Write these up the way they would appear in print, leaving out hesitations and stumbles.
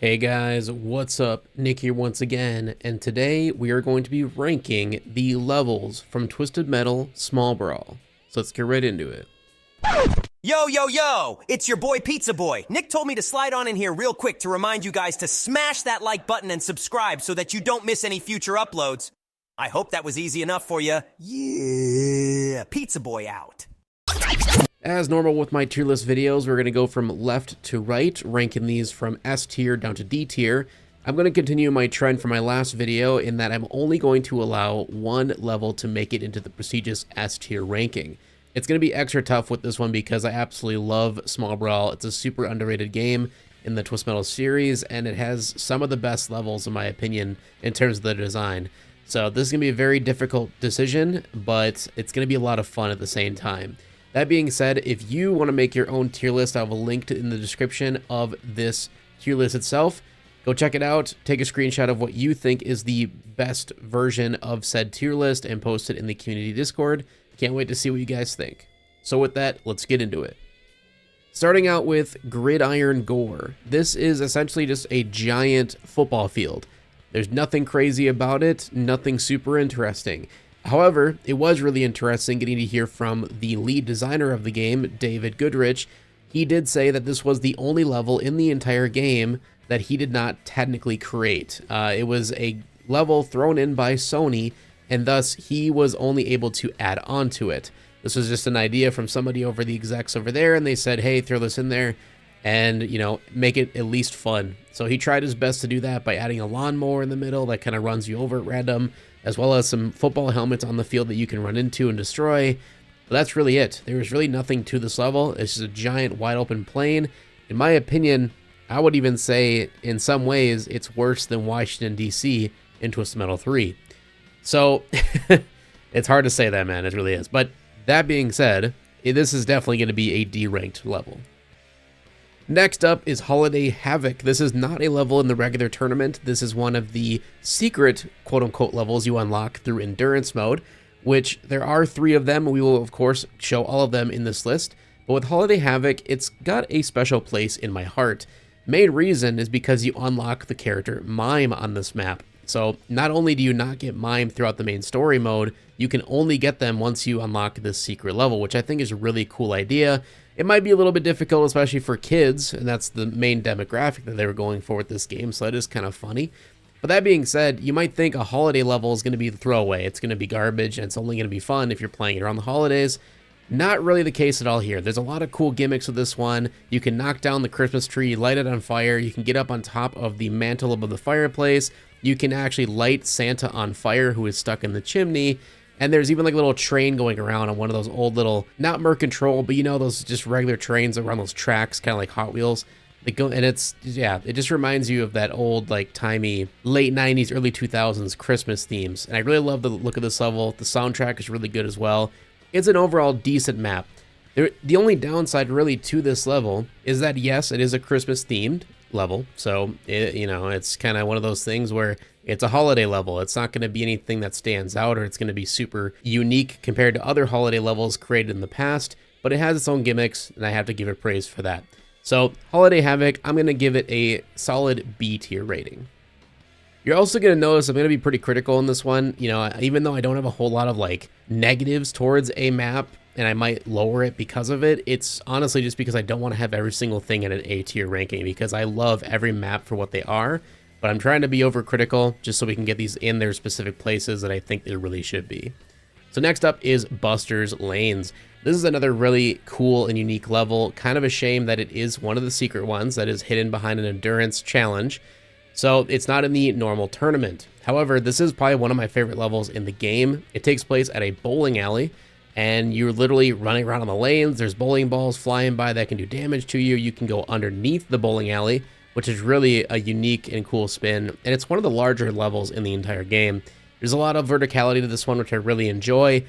Hey guys, what's up? Nick here once again, and today we are going to be ranking the levels from Twisted Metal SMALL BRAWL. So let's get right into it. Yo, yo, yo! It's your boy Pizza Boy. Nick told me to slide on in here real quick to remind you guys to smash that like button and subscribe so that you don't miss any future uploads. I hope that was easy enough for you. Yeah, Pizza Boy out. As normal with my tier list videos, we're going to go from left to right, ranking these from S tier down to D tier. I'm going to continue my trend from my last video in that I'm only going to allow one level to make it into the prestigious S tier ranking. It's going to be extra tough with this one because I absolutely love SMALL BRAWL. It's a super underrated game in the Twisted Metal series, and it has some of the best levels in my opinion in terms of the design. So this is going to be a very difficult decision, but it's going to be a lot of fun at the same time. That being said, if you want to make your own tier list, I have a link in the description of this tier list itself. Go check it out, take a screenshot of what you think is the best version of said tier list, and post it in the community Discord. Can't wait to see what you guys think. So with that, let's get into it. Starting out with Gridiron Gore. This is essentially just a giant football field. There's nothing crazy about it, nothing super interesting. However, it was really interesting getting to hear from the lead designer of the game, David Goodrich. He did say that this was the only level in the entire game that he did not technically create. It was a level thrown in by Sony, and thus he was only able to add on to it. This was just an idea from somebody over the execs over there, and they said, hey, throw this in there and, you know, make it at least fun. So he tried his best to do that by adding a lawnmower in the middle that kind of runs you over at random, as well as some football helmets on the field that you can run into and destroy. But that's really it. There was really nothing to this level. It's just a giant wide open plain. In my opinion, I would even say in some ways it's worse than Washington, D.C. in Twisted Metal 3. So it's hard to say that, man. It really is. But that being said, this is definitely going to be a D-ranked level. Next up is Holiday Havoc. This is not a level in the regular tournament. This is one of the secret quote-unquote levels you unlock through endurance mode, which there are 3 of them. We will, of course, show all of them in this list. But with Holiday Havoc, it's got a special place in my heart. Main reason is because you unlock the character Mime on this map. So not only do you not get Mime throughout the main story mode, you can only get them once you unlock this secret level, which I think is a really cool idea. It might be a little bit difficult, especially for kids, and that's the main demographic that they were going for with this game, so that is kind of funny. But that being said, you might think a holiday level is going to be the throwaway. It's going to be garbage, and it's only going to be fun if you're playing it around the holidays. Not really the case at all here. There's a lot of cool gimmicks with this one. You can knock down the Christmas tree, light it on fire. You can get up on top of the mantle above the fireplace. You can actually light Santa on fire who is stuck in the chimney. And there's even like a little train going around on one of those old little, not Merc-Control, but you know, those just regular trains around those tracks, kind of like Hot Wheels. They go, and it's, yeah, it just reminds you of that old, like, timey, late 90s, early 2000s Christmas themes. And I really love the look of this level. The soundtrack is really good as well. It's an overall decent map. The only downside really to this level is that, yes, it is a Christmas themed level. So, you know, it's kind of one of those things where it's a holiday level. It's not going to be anything that stands out, or it's going to be super unique compared to other holiday levels created in the past, but it has its own gimmicks, and I have to give it praise for that. So, Holiday Havoc, I'm going to give it a solid B tier rating. You're also going to notice I'm going to be pretty critical in this one. You know, even though I don't have a whole lot of like negatives towards a map, and I might lower it because of it, it's honestly just because I don't want to have every single thing in an A tier ranking, because I love every map for what they are. But I'm trying to be overcritical just so we can get these in their specific places that I think they really should be. So next up is Buster's Lanes. This is another really cool and unique level. Kind of a shame that it is one of the secret ones that is hidden behind an endurance challenge. So it's not in the normal tournament. However, this is probably one of my favorite levels in the game. It takes place at a bowling alley, and you're literally running around on the lanes. There's bowling balls flying by that can do damage to you. You can go underneath the bowling alley, which is really a unique and cool spin, and it's one of the larger levels in the entire game. There's a lot of verticality to this one, which I really enjoy.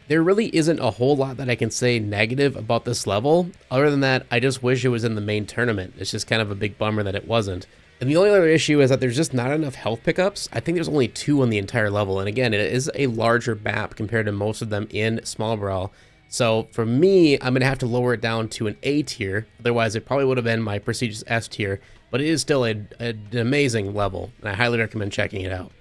There really isn't a whole lot that I can say negative about this level. Other than that, I just wish it was in the main tournament. It's just kind of a big bummer that it wasn't. And the only other issue is that there's just not enough health pickups. I think there's only 2 on the entire level, and again, it is a larger map compared to most of them in SMALL BRAWL. So for me, I'm going to have to lower it down to an A tier. Otherwise, it probably would have been my prestigious S tier. but it is still an amazing level, and I highly recommend checking it out.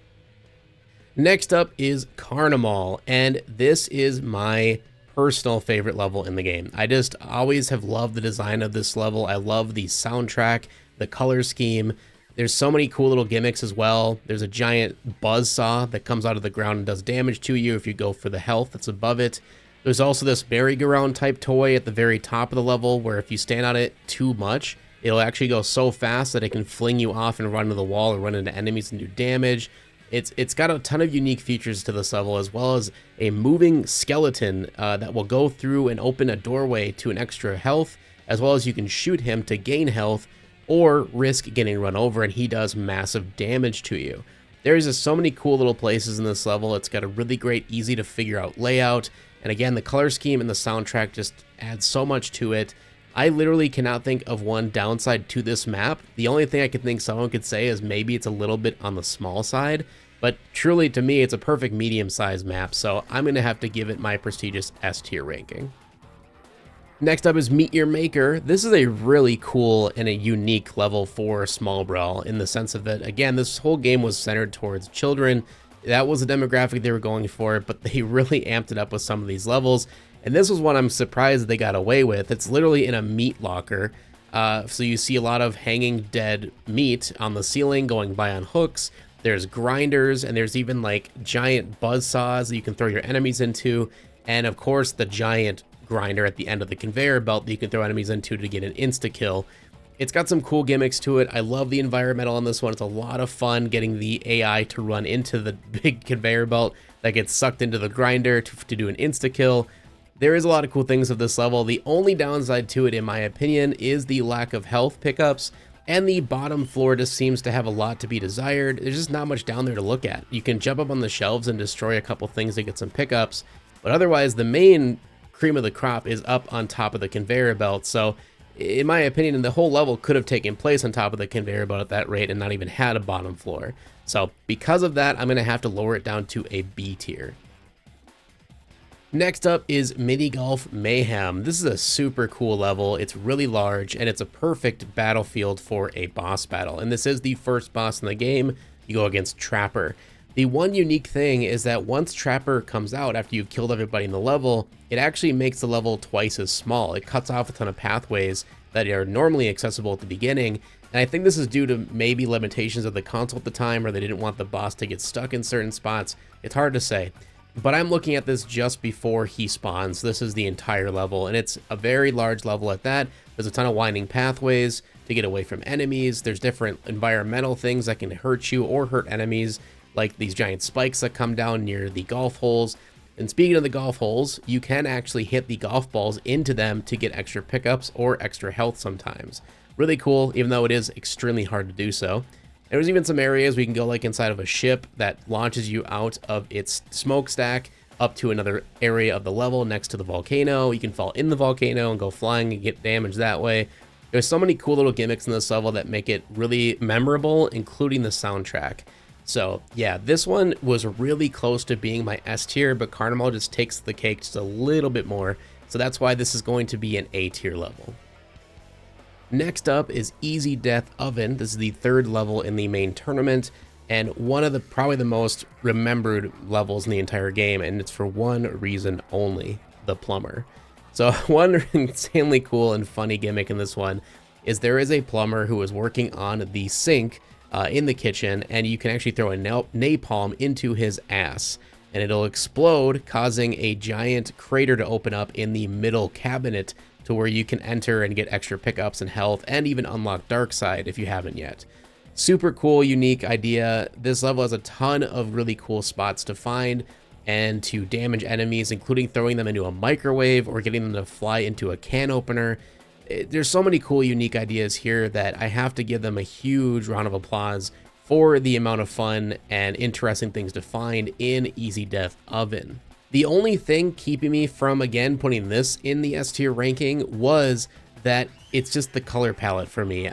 Next up is Karnamal, and this is my personal favorite level in the game. I just always have loved the design of this level. I love the soundtrack, the color scheme. There's so many cool little gimmicks as well. There's a giant buzzsaw that comes out of the ground and does damage to you if you go for the health that's above it. There's also this merry-go-round type toy at the very top of the level where if you stand on it too much, it'll actually go so fast that it can fling you off and run into the wall or run into enemies and do damage. It's got a ton of unique features to this level, as well as a moving skeleton that will go through and open a doorway to an extra health, as well as you can shoot him to gain health or risk getting run over, and he does massive damage to you. There's just so many cool little places in this level. It's got a really great, easy to figure out layout, and again, the color scheme and the soundtrack just add so much to it. I literally cannot think of one downside to this map. The only thing I could think someone could say is maybe it's a little bit on the small side, but truly to me, it's a perfect medium-sized map, so I'm going to have to give it my prestigious S tier ranking. Next up is Meteor Maker. This is a really cool and a unique level for Small Brawl in the sense of that, again, this whole game was centered towards children. That was the demographic they were going for, but they really amped it up with some of these levels. And this was one I'm surprised they got away with. It's literally in a meat locker. So you see a lot of hanging dead meat on the ceiling going by on hooks. There's grinders, and there's even like giant buzz saws that you can throw your enemies into. And of course, the giant grinder at the end of the conveyor belt that you can throw enemies into to get an insta-kill. It's got some cool gimmicks to it. I love the environmental on this one. It's a lot of fun getting the AI to run into the big conveyor belt that gets sucked into the grinder to do an insta-kill. There is a lot of cool things of this level. The only downside to it, in my opinion, is the lack of health pickups, and the bottom floor just seems to have a lot to be desired. There's just not much down there to look at. You can jump up on the shelves and destroy a couple things to get some pickups, but otherwise the main cream of the crop is up on top of the conveyor belt. So in my opinion, the whole level could have taken place on top of the conveyor belt at that rate and not even had a bottom floor. So because of that, I'm going to have to lower it down to a B tier. Next up is Mini Golf Mayhem. This is a super cool level. It's really large, and it's a perfect battlefield for a boss battle. And this is the first boss in the game. You go against Trapper. The one unique thing is that once Trapper comes out after you've killed everybody in the level, it actually makes the level twice as small. It cuts off a ton of pathways that are normally accessible at the beginning. And I think this is due to maybe limitations of the console at the time, or they didn't want the boss to get stuck in certain spots. It's hard to say. But I'm looking at this just before he spawns. This is the entire level, and it's a very large level at that. There's a ton of winding pathways to get away from enemies. There's different environmental things that can hurt you or hurt enemies, like these giant spikes that come down near the golf holes. And speaking of the golf holes, you can actually hit the golf balls into them to get extra pickups or extra health sometimes. Really cool, even though it is extremely hard to do so. There's even some areas we can go like inside of a ship that launches you out of its smokestack up to another area of the level next to the volcano. You can fall in the volcano and go flying and get damaged that way. There's so many cool little gimmicks in this level that make it really memorable, including the soundtrack. So yeah, this one was really close to being my S tier, but Karnamal just takes the cake just a little bit more. So that's why this is going to be an A tier level. Next up is Easy Death Oven. This is the third level in the main tournament, and one of the probably the most remembered levels in the entire game, and it's for one reason only: the plumber. So one insanely cool and funny gimmick in this one is there is a plumber who is working on the sink in the kitchen, and you can actually throw a napalm into his ass, and it'll explode, causing a giant crater to open up in the middle cabinet to where you can enter and get extra pickups and health, and even unlock Dark Side if you haven't yet. Super cool, unique idea. This level has a ton of really cool spots to find and to damage enemies, including throwing them into a microwave or getting them to fly into a can opener. There's so many cool, unique ideas here that I have to give them a huge round of applause for the amount of fun and interesting things to find in Easy Death Oven. The only thing keeping me from, again, putting this in the S tier ranking was that it's just the color palette for me.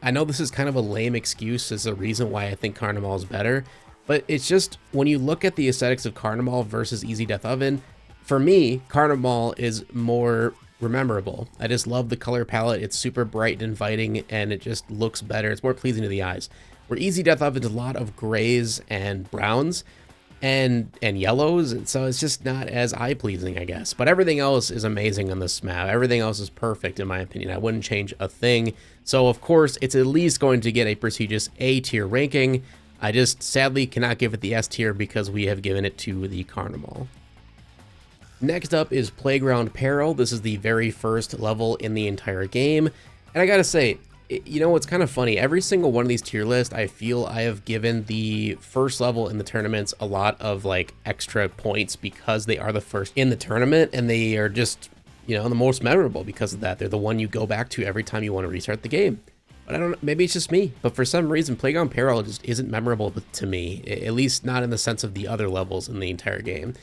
I know this is kind of a lame excuse as a reason why I think Karnamal is better, but it's just when you look at the aesthetics of Karnamal versus Easy Death Oven, for me, Karnamal is more rememberable. I just love the color palette. It's super bright and inviting, and it just looks better. It's more pleasing to the eyes. Where Easy Death Oven's a lot of grays and browns and yellows, and so it's just not as eye-pleasing, I guess. But everything else is amazing on this map. Everything else is perfect, in my opinion. I wouldn't change a thing. So, of course, it's at least going to get a prestigious A tier ranking. I just sadly cannot give it the S tier because we have given it to the Karnamal. Next up is Playground Peril. This is the very first level in the entire game. And I gotta say, you know, it's kind of funny. Every single one of these tier lists, I feel I have given the first level in the tournaments a lot of like extra points because they are the first in the tournament, and they are just, you know, the most memorable because of that. They're the one you go back to every time you want to restart the game. But I don't know, maybe it's just me, but for some reason, Playground Peril just isn't memorable to me, at least not in the sense of the other levels in the entire game.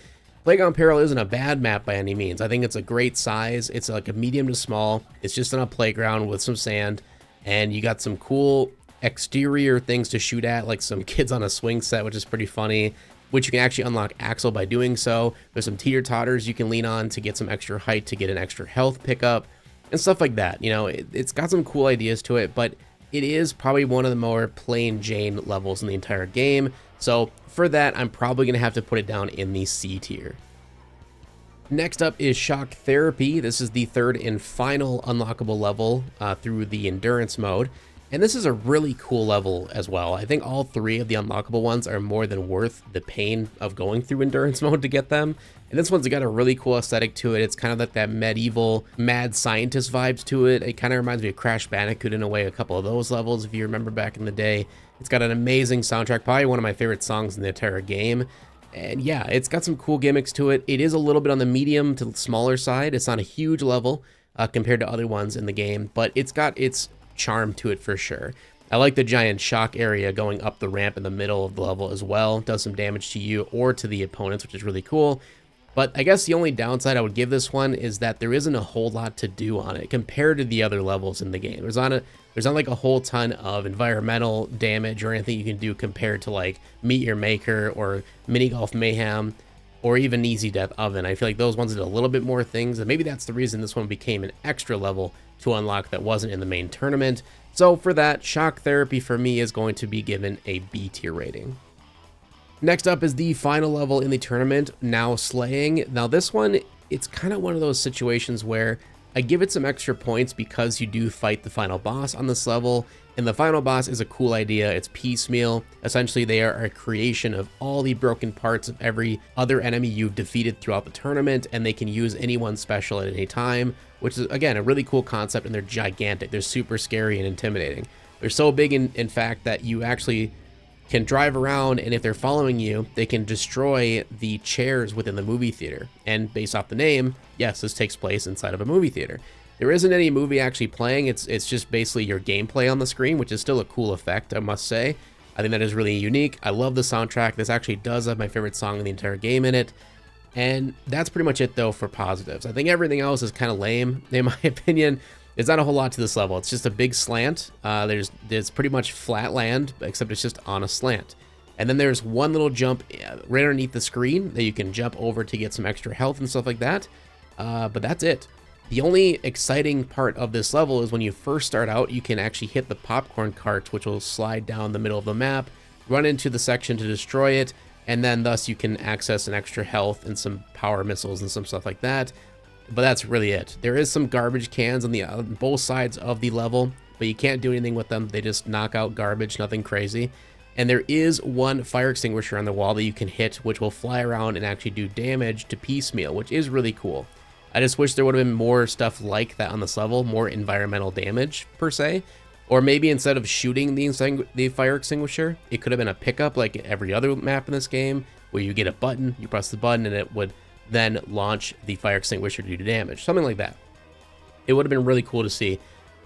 Playground Peril isn't a bad map by any means. I think it's a great size. It's like a medium to small. It's just on a playground with some sand, and you got some cool exterior things to shoot at, like some kids on a swing set, which is pretty funny, which you can actually unlock Axle by doing so. There's some teeter-totters you can lean on to get some extra height, to get an extra health pickup, and stuff like that. You know, it's got some cool ideas to it, but it is probably one of the more plain Jane levels in the entire game. So for that, I'm probably going to have to put it down in the C tier. Next up is Shock Therapy. This is the third and final unlockable level through the endurance mode. And this is a really cool level as well. I think all three of the unlockable ones are more than worth the pain of going through endurance mode to get them. And this one's got a really cool aesthetic to it. It's kind of like that medieval mad scientist vibes to it. It kind of reminds me of Crash Bandicoot in a way, a couple of those levels if you remember back in the day. It's got an amazing soundtrack, probably one of my favorite songs in the entire game. And yeah, it's got some cool gimmicks to it. It is a little bit on the medium to smaller side. It's not a huge level compared to other ones in the game, but it's got its charm to it for sure. I like the giant shock area going up the ramp in the middle of the level as well. It does some damage to you or to the opponents, which is really cool. But I guess the only downside I would give this one is that there isn't a whole lot to do on it compared to the other levels in the game. There's not like a whole ton of environmental damage or anything you can do compared to like Meteor Maker or Mini Golf Mayhem or even Easy Death Oven. I feel like those ones did a little bit more things, and maybe that's the reason this one became an extra level to unlock that wasn't in the main tournament. So for that, Shock Therapy for me is going to be given a B tier rating. Next up is the final level in the tournament, Now Slaying. Now this one, it's kind of one of those situations where I give it some extra points because you do fight the final boss on this level, and the final boss is a cool idea. It's piecemeal. Essentially, they are a creation of all the broken parts of every other enemy you've defeated throughout the tournament, and they can use any one special at any time, which is, again, a really cool concept, and they're gigantic. They're super scary and intimidating. They're so big, in fact, that you actually can drive around, and if they're following you, they can destroy the chairs within the movie theater. And based off the name, yes, this takes place inside of a movie theater. There isn't any movie actually playing. It's just basically your gameplay on the screen, which is still a cool effect, I must say. I think that is really unique. I love the soundtrack. This actually does have my favorite song in the entire game in it. And that's pretty much it, though, for positives. I think everything else is kind of lame, in my opinion. There's not a whole lot to this level. It's just a big slant. There's pretty much flat land, except it's just on a slant. And then there's one little jump right underneath the screen that you can jump over to get some extra health and stuff like that. But that's it. The only exciting part of this level is when you first start out, you can actually hit the popcorn cart, which will slide down the middle of the map, run into the section to destroy it, and then thus you can access an extra health and some power missiles and some stuff like that. But that's really it. There is some garbage cans on both sides of the level, but you can't do anything with them. They just knock out garbage, nothing crazy. And there is one fire extinguisher on the wall that you can hit, which will fly around and actually do damage to piecemeal, which is really cool. I just wish there would have been more stuff like that on this level, more environmental damage per se. Or maybe instead of shooting the fire extinguisher, it could have been a pickup like every other map in this game, where you get a button, you press the button, and it would then launch the fire extinguisher to do damage. Something like that. It would have been really cool to see.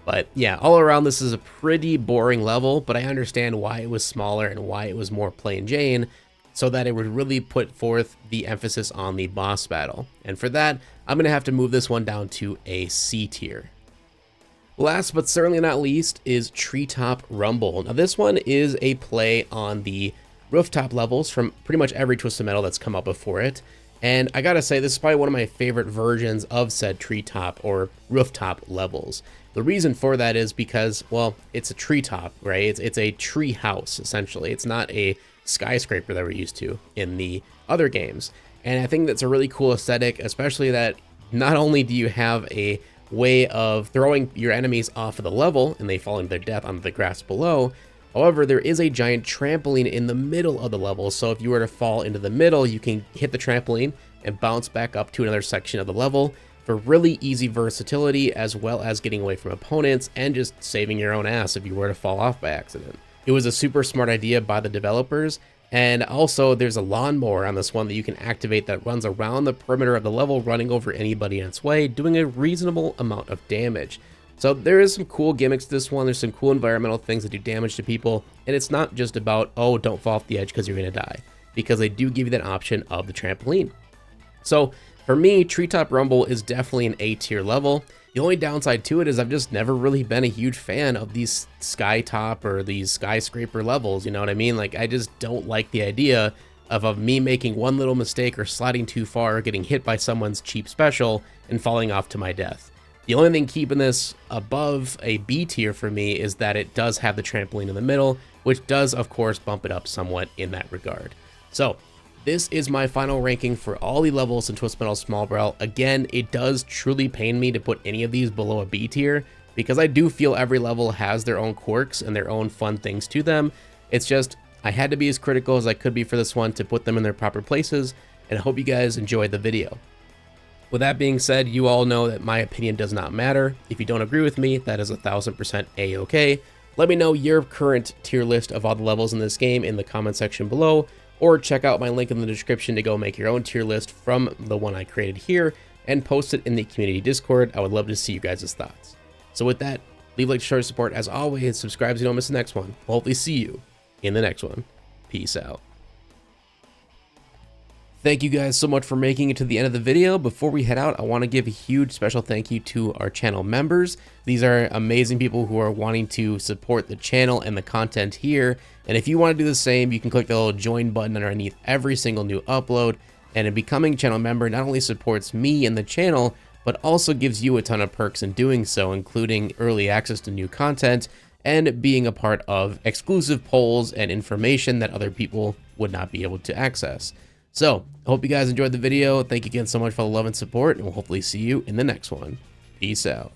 But yeah, all around this is a pretty boring level, but I understand why it was smaller and why it was more plain Jane, so that it would really put forth the emphasis on the boss battle. And for that, I'm going to have to move this one down to a C tier. Last but certainly not least is Treetop Rumble. Now this one is a play on the rooftop levels from pretty much every Twisted Metal that's come up before it. And I gotta say, this is probably one of my favorite versions of said treetop or rooftop levels. The reason for that is because, well, it's a treetop, right? It's a tree house, essentially. It's not a skyscraper that we're used to in the other games. And I think that's a really cool aesthetic, especially that not only do you have a way of throwing your enemies off of the level and they fall into their death onto the grass below, however, there is a giant trampoline in the middle of the level, so if you were to fall into the middle, you can hit the trampoline and bounce back up to another section of the level for really easy versatility, as well as getting away from opponents and just saving your own ass if you were to fall off by accident. It was a super smart idea by the developers, and also there's a lawnmower on this one that you can activate that runs around the perimeter of the level, running over anybody in its way, doing a reasonable amount of damage. So there is some cool gimmicks to this one. There's some cool environmental things that do damage to people, and it's not just about, oh, don't fall off the edge because you're gonna die, because they do give you that option of the trampoline. So for me, Treetop Rumble is definitely an A tier level. The only downside to it is I've just never really been a huge fan of these skytop or these skyscraper levels, you know what I mean? Like, I just don't like the idea of me making one little mistake or sliding too far, or getting hit by someone's cheap special and falling off to my death. The only thing keeping this above a B tier for me is that it does have the trampoline in the middle, which does, of course, bump it up somewhat in that regard. So this is my final ranking for all the levels in Twisted Metal Small Brawl. Again, it does truly pain me to put any of these below a B tier, because I do feel every level has their own quirks and their own fun things to them. It's just, I had to be as critical as I could be for this one to put them in their proper places, and I hope you guys enjoyed the video. With that being said, you all know that my opinion does not matter. If you don't agree with me, that is 1000% A-okay. Let me know your current tier list of all the levels in this game in the comment section below, or check out my link in the description to go make your own tier list from the one I created here and post it in the community Discord. I would love to see you guys' thoughts. So with that, leave a like to show your support as always, subscribe so you don't miss the next one. We'll hopefully see you in the next one. Peace out. Thank you guys so much for making it to the end of the video. Before we head out, I want to give a huge special thank you to our channel members. These are amazing people who are wanting to support the channel and the content here. And if you want to do the same, you can click the little join button underneath every single new upload. And in becoming a channel member not only supports me and the channel, but also gives you a ton of perks in doing so, including early access to new content and being a part of exclusive polls and information that other people would not be able to access. So, I hope you guys enjoyed the video. Thank you again so much for the love and support, and we'll hopefully see you in the next one. Peace out.